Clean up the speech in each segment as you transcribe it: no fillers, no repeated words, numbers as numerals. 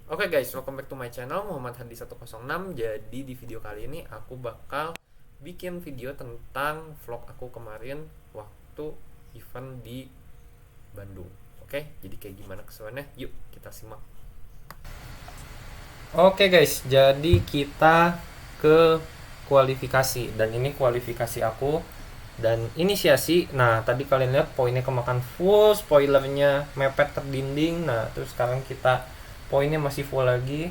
Oke guys, welcome back to my channel Muhammad Hadi 106. Jadi di video kali ini aku bakal bikin video tentang vlog aku kemarin waktu event di Bandung. Oke, jadi kayak gimana keseruannya? Yuk kita simak. Oke guys, jadi kita ke kualifikasi. Dan ini kualifikasi aku dan inisiasi. Nah, tadi kalian lihat poinnya kemakan full, spoilernya mepet ke dinding. Nah, terus sekarang kita poinnya masih full lagi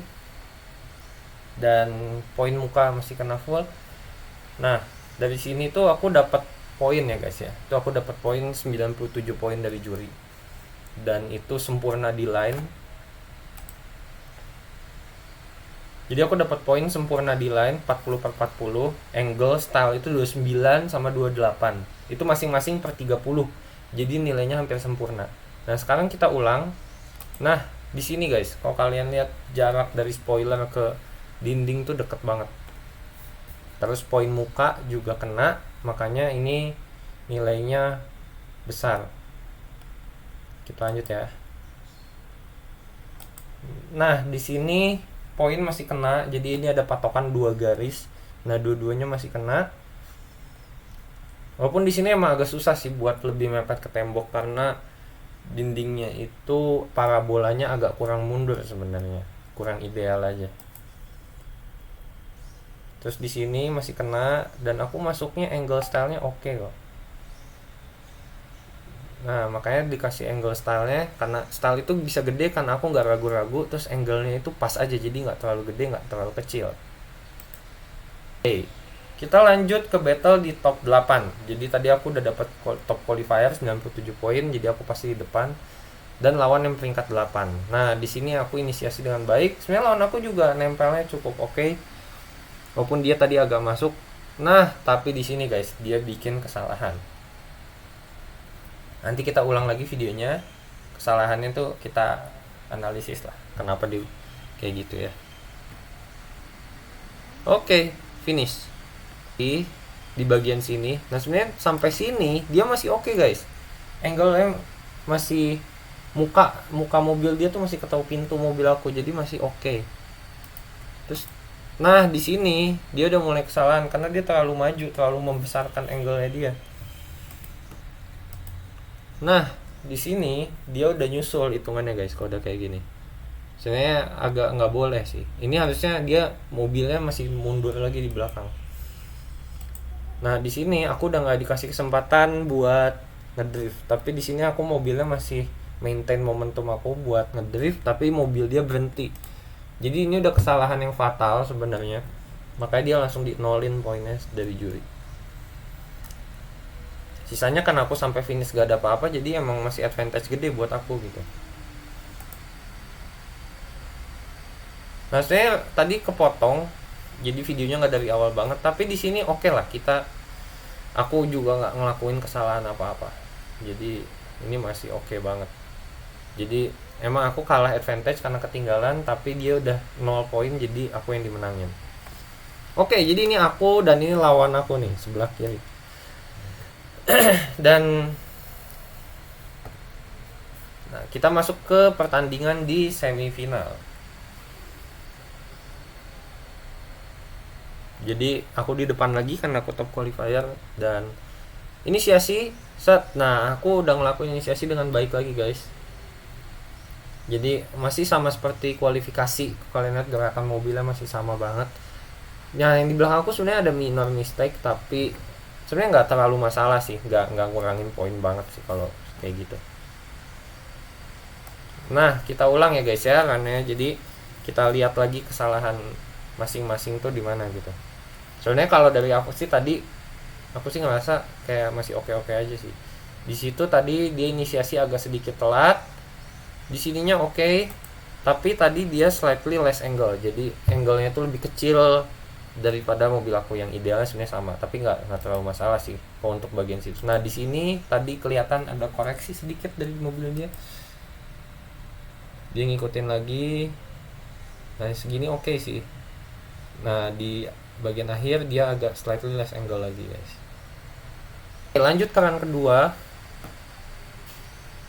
dan poin muka masih kena full. Nah, dari sini tuh aku dapat poin ya guys ya. Itu aku dapat poin 97 poin dari juri. Dan itu sempurna di line. Jadi aku dapat poin sempurna di line 40/40, angle style itu 29 sama 28. Itu masing-masing per 30. Jadi nilainya hampir sempurna. Nah, sekarang kita ulang. Nah, di sini guys, kalau kalian lihat jarak dari spoiler ke dinding tuh deket banget. Terus poin muka juga kena, makanya ini nilainya besar. Kita lanjut ya. Nah, di sini poin masih kena, jadi ini ada patokan 2 garis. Nah, dua-duanya masih kena. Walaupun di sini emang agak susah sih buat lebih mepet ke tembok karena dindingnya itu parabolanya agak kurang mundur sebenarnya, kurang ideal aja. Terus di sini masih kena dan aku masuknya angle stylenya oke kok. Nah, makanya dikasih angle stylenya karena style itu bisa gede karena aku nggak ragu-ragu. Terus angle-nya itu pas aja, jadi nggak terlalu gede nggak terlalu kecil. Oke, kita lanjut ke battle di top 8. Jadi tadi aku udah dapat top qualifier 97 poin, jadi aku pasti di depan dan lawan yang peringkat 8. Nah, di sini aku inisiasi dengan baik. Sebenarnya lawan aku juga nempelnya cukup oke. Walaupun dia tadi agak masuk. Nah, tapi di sini guys, dia bikin kesalahan. Nanti kita ulang lagi videonya. Kesalahannya tuh kita analisis lah. Kenapa dia kayak gitu ya. Oke, finish. Di bagian sini. Nah, sebenarnya sampai sini dia masih oke guys. Angle-nya masih muka mobil dia tuh masih ketahui pintu mobil aku, jadi masih oke. Terus nah, di sini dia udah mulai kesalahan karena dia terlalu maju, terlalu membesarkan angle-nya dia. Nah, di sini dia udah nyusul hitungannya guys kalau udah kayak gini. Sebenarnya agak nggak boleh sih. Ini harusnya dia mobilnya masih mundur lagi di belakang. Nah, di sini aku udah nggak dikasih kesempatan buat ngedrift, tapi di sini aku mobilnya masih maintain momentum aku buat ngedrift, tapi mobil dia berhenti. Jadi ini udah kesalahan yang fatal sebenarnya. Makanya dia langsung di nolin poinnya dari juri. Sisanya kan aku sampai finish gak ada apa-apa, jadi emang masih advantage gede buat aku gitu. Nah, saya tadi kepotong, jadi videonya nggak dari awal banget, tapi di sini oke lah aku juga nggak ngelakuin kesalahan apa-apa, jadi ini masih oke banget. Jadi emang aku kalah advantage karena ketinggalan, tapi dia udah 0 poin, jadi aku yang dimenangin. Oke, jadi ini aku dan ini lawan aku nih sebelah kiri. Dan nah, kita masuk ke pertandingan di semifinal. Jadi aku di depan lagi karena aku top qualifier dan inisiasi set. Nah, aku udah ngelakuin inisiasi dengan baik lagi guys. Jadi masih sama seperti kualifikasi. Kalian lihat gerakan mobilnya masih sama banget. Nah, yang di belakang aku sebenarnya ada minor mistake, tapi sebenarnya nggak terlalu masalah sih, nggak ngurangin poin banget sih kalau kayak gitu. Nah, kita ulang ya guys ya, karena jadi kita lihat lagi kesalahan masing-masing tuh di mana gitu. Soalnya kalau dari aku sih tadi aku sih ngerasa kayak masih oke-oke aja sih. Di situ tadi dia inisiasi agak sedikit telat. Di sininya oke, tapi tadi dia slightly less angle. Jadi angle-nya tuh lebih kecil daripada mobil aku yang idealnya sebenarnya sama, tapi nggak terlalu masalah sih kalau untuk bagian situ. Nah, di sini tadi kelihatan ada koreksi sedikit dari mobil dia. Dia ngikutin lagi. Nah, segini oke sih. Nah, di bagian akhir dia agak slightly less angle lagi guys. Oke, lanjut ke run kedua.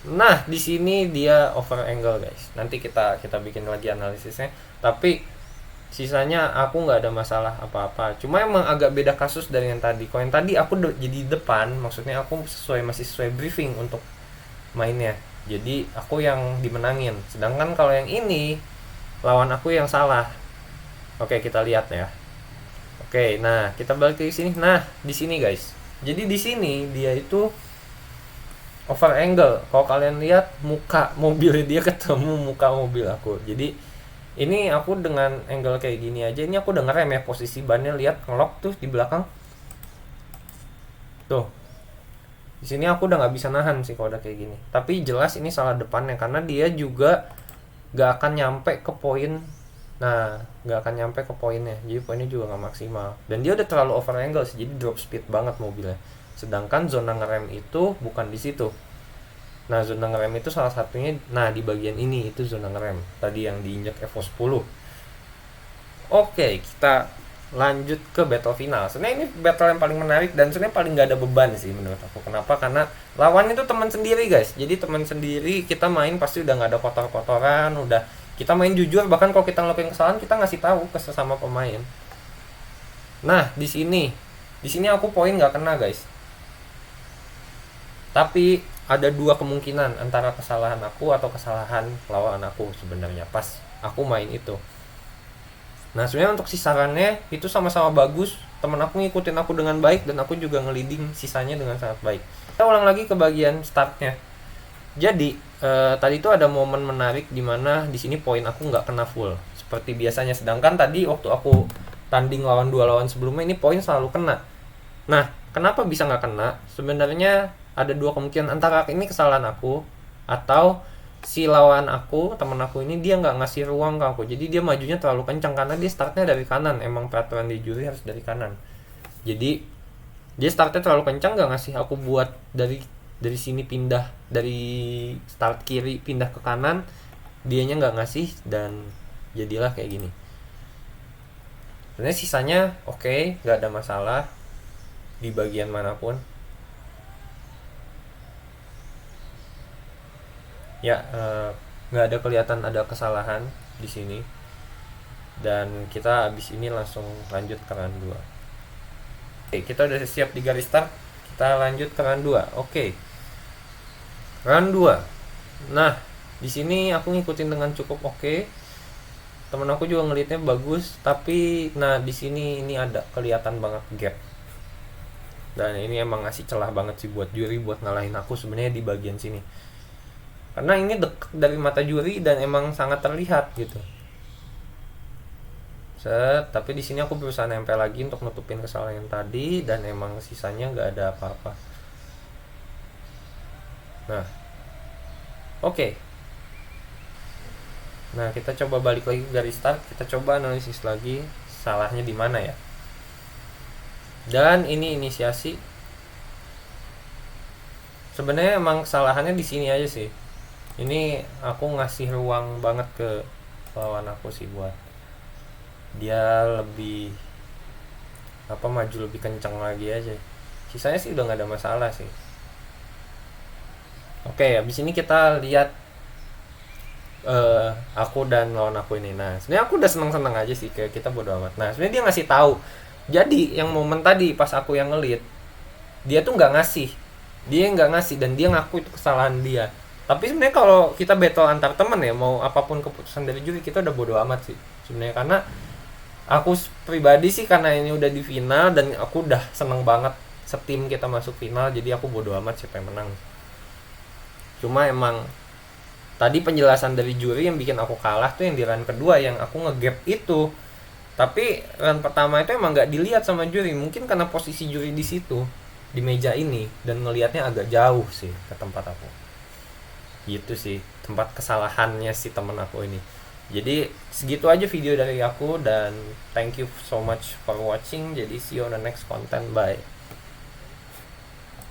Nah, di sini dia over angle guys. Nanti kita bikin lagi analisisnya. Tapi sisanya aku nggak ada masalah apa-apa. Cuma emang agak beda kasus dari yang tadi. Kalau yang tadi aku jadi depan, maksudnya aku masih sesuai briefing untuk mainnya. Jadi aku yang dimenangin. Sedangkan kalau yang ini lawan aku yang salah. Oke, kita lihat ya. Oke, nah kita balik ke sini. Nah, di sini guys. Jadi di sini dia itu over angle. Kalau kalian lihat muka mobilnya dia ketemu muka mobil aku. Jadi ini aku dengan angle kayak gini aja, ini aku udah ngerem ya, posisi bannya lihat ngelok tuh di belakang. Tuh. Di sini aku udah nggak bisa nahan sih kalau udah kayak gini. Tapi jelas ini salah depannya karena dia juga nggak akan nyampe ke poin. Nah, nggak akan nyampe ke poinnya. Jadi poinnya juga nggak maksimal. Dan dia udah terlalu over angle sih, jadi drop speed banget mobilnya. Sedangkan zona ngerem itu bukan di situ. Nah, zona ngerem itu salah satunya, nah di bagian ini itu zona ngerem. Tadi yang diinjak Evo 10. Oke, kita lanjut ke battle final. Sebenarnya ini battle yang paling menarik dan sebenarnya paling gak ada beban sih menurut aku. Kenapa? Karena lawan itu teman sendiri guys. Jadi teman sendiri, kita main pasti udah gak ada kotor-kotoran, udah kita main jujur. Bahkan kalau kita ngelakuin kesalahan, kita ngasih tahu ke sesama pemain. Nah, di sini aku poin nggak kena guys. Tapi ada dua kemungkinan antara kesalahan aku atau kesalahan lawan aku sebenarnya pas aku main itu. Nah, sebenarnya untuk sisarannya itu sama-sama bagus. Temen aku ngikutin aku dengan baik dan aku juga ngeliding sisanya dengan sangat baik. Kita ulang lagi ke bagian startnya. Jadi tadi itu ada momen menarik di mana di sini poin aku nggak kena full seperti biasanya. Sedangkan tadi waktu aku tanding lawan dua lawan sebelumnya ini poin selalu kena. Nah, kenapa bisa nggak kena? Sebenarnya ada dua kemungkinan, antara ini kesalahan aku atau si lawan aku, temen aku ini dia nggak ngasih ruang ke aku, jadi dia majunya terlalu kencang karena dia startnya dari kanan. Emang peraturan di juri harus dari kanan, jadi dia startnya terlalu kencang, nggak ngasih aku buat dari sini pindah, dari start kiri pindah ke kanan, dianya nggak ngasih dan jadilah kayak gini. Sebenarnya sisanya oke, nggak ada masalah di bagian manapun ya. Nggak ada kelihatan ada kesalahan di sini dan kita abis ini langsung lanjut ke run 2. Oke, kita udah siap di garis start, kita lanjut ke run 2. Oke, run 2. Nah, di sini aku ngikutin dengan cukup oke. Temen aku juga ngelihatnya bagus, tapi nah di sini ini ada kelihatan banget gap. Dan ini emang ngasih celah banget sih buat juri buat ngalahin aku sebenarnya di bagian sini. Karena ini dekat dari mata juri dan emang sangat terlihat gitu. Tapi di sini aku berusaha nempel lagi untuk nutupin kesalahan yang tadi dan emang sisanya nggak ada apa-apa. Nah, oke. Nah, kita coba balik lagi ke garis start, kita coba analisis lagi salahnya di mana ya. Dan ini inisiasi. Sebenarnya emang kesalahannya di sini aja sih. Ini aku ngasih ruang banget ke lawan aku sih buat dia lebih maju lebih kencang lagi aja. Sisanya sih udah nggak ada masalah sih. Oke, habis ini kita lihat aku dan lawan aku ini. Nah, sebenarnya aku udah seneng-seneng aja sih, kayak kita bodo amat. Nah, sebenarnya dia ngasih tahu. Jadi yang momen tadi pas aku yang ngelit, dia tuh nggak ngasih. Dia nggak ngasih dan dia ngaku itu kesalahan dia. Tapi sebenarnya kalau kita battle antar teman ya, mau apapun keputusan dari juri, kita udah bodo amat sih sebenarnya. Karena aku pribadi sih, karena ini udah di final dan aku udah seneng banget setim kita masuk final, jadi aku bodo amat siapa yang menang. Cuma emang tadi penjelasan dari juri yang bikin aku kalah tuh yang di run kedua yang aku ngegap itu. Tapi run pertama itu emang nggak dilihat sama juri, mungkin karena posisi juri di situ di meja ini dan ngelihatnya agak jauh sih ke tempat aku. Gitu sih tempat kesalahannya si temen aku ini. Jadi segitu aja video dari aku dan thank you so much for watching. Jadi see you on the next content, bye.